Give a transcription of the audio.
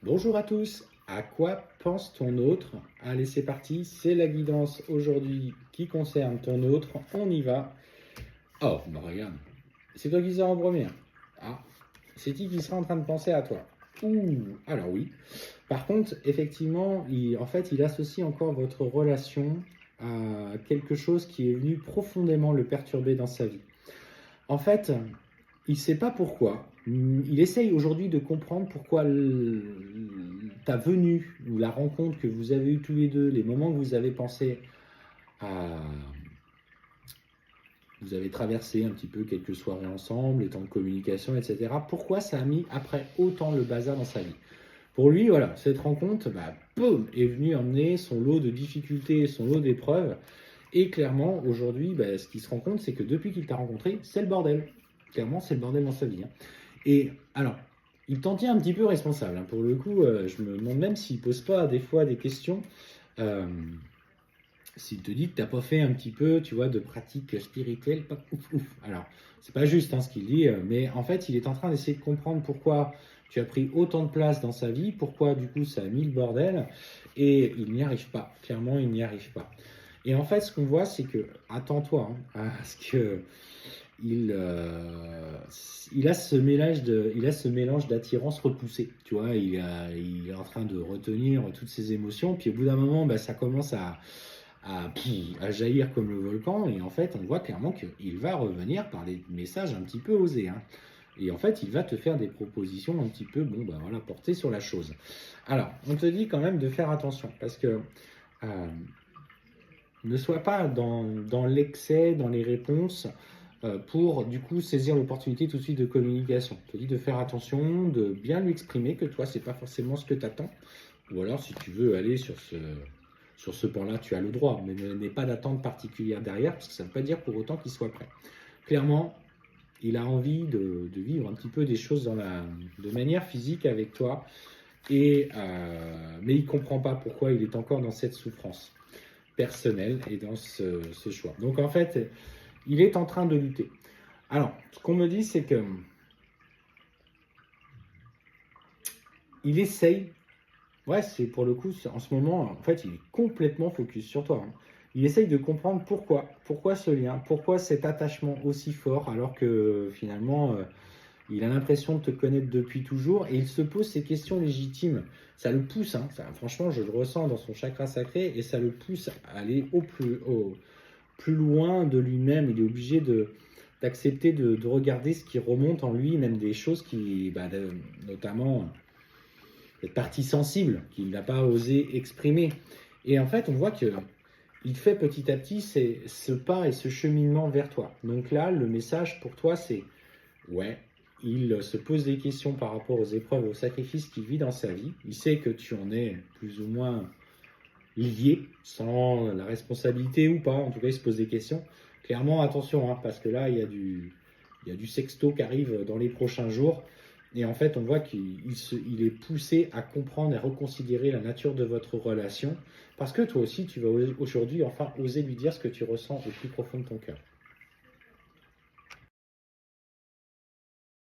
Bonjour à tous, à quoi pense ton autre? Allez, c'est parti, c'est la guidance aujourd'hui qui concerne ton autre, on y va. Oh, bah regarde, c'est toi qui sors en première. Ah, c'est qui sera en train de penser à toi? Ouh, alors oui. Par contre, effectivement, il associe encore votre relation à quelque chose qui est venu profondément le perturber dans sa vie. En fait, il ne sait pas pourquoi. Il essaye aujourd'hui de comprendre pourquoi ta venue ou la rencontre que vous avez eue tous les deux, les moments que vous avez pensé à... Vous avez traversé un petit peu quelques soirées ensemble, les temps de communication, etc. Pourquoi ça a mis après autant le bazar dans sa vie? Pour lui, voilà, cette rencontre, boum, est venue emmener son lot de difficultés, son lot d'épreuves. Et clairement, aujourd'hui, ce qu'il se rend compte, c'est que depuis qu'il t'a rencontré, c'est le bordel. Clairement, c'est le bordel dans sa vie. Et alors, il t'en tient un petit peu responsable. Pour le coup, je me demande même s'il ne pose pas des fois des questions. euh, S'il te dit que tu n'as pas fait un petit peu, tu vois, de pratique spirituelle, pas ouf, ouf. Alors, c'est pas juste ce qu'il dit, mais en fait, il est en train d'essayer de comprendre pourquoi tu as pris autant de place dans sa vie, pourquoi du coup ça a mis le bordel, et il n'y arrive pas. Clairement, il n'y arrive pas. Et en fait, ce qu'on voit, c'est que, attends-toi, parce que il a ce mélange d'attirance repoussée. Tu vois, il est en train de retenir toutes ses émotions, puis au bout d'un moment, ça commence à jaillir comme le volcan, et en fait, on voit clairement qu'il va revenir par des messages un petit peu osés. Et en fait, il va te faire des propositions un petit peu, portées sur la chose. Alors, on te dit quand même de faire attention, parce que ne sois pas dans l'excès, dans les réponses, pour du coup saisir l'opportunité tout de suite de communication. Je te dis de faire attention, de bien lui exprimer que toi, c'est pas forcément ce que tu attends. Ou alors, si tu veux aller sur ce point-là, tu as le droit, mais n'aie pas d'attente particulière derrière, parce que ça ne veut pas dire pour autant qu'il soit prêt. Clairement, il a envie de vivre un petit peu des choses de manière physique avec toi, mais il ne comprend pas pourquoi il est encore dans cette souffrance personnelle et dans ce choix. Donc en fait, il est en train de lutter. Alors, ce qu'on me dit, c'est que il essaye. Ouais, c'est pour le coup, en ce moment, en fait, il est complètement focus sur toi. Il essaye de comprendre pourquoi ce lien, pourquoi cet attachement aussi fort, alors que finalement, il a l'impression de te connaître depuis toujours, et il se pose ces questions légitimes. Ça le pousse, franchement, je le ressens dans son chakra sacré, et ça le pousse à aller plus loin de lui-même. Il est obligé d'accepter de regarder ce qui remonte en lui, même des choses qui, notamment cette partie sensible qu'il n'a pas osé exprimer. Et en fait, on voit que il fait petit à petit ce pas et ce cheminement vers toi. Donc là, le message pour toi, c'est ouais, il se pose des questions par rapport aux épreuves, aux sacrifices qu'il vit dans sa vie. Il sait que tu en es plus ou moins lié, sans la responsabilité ou pas. En tout cas, il se pose des questions. Clairement, attention, parce que là, il y a du sexto qui arrive dans les prochains jours. Et en fait, on voit qu'il est poussé à comprendre et à reconsidérer la nature de votre relation. Parce que toi aussi, tu vas aujourd'hui enfin oser lui dire ce que tu ressens au plus profond de ton cœur.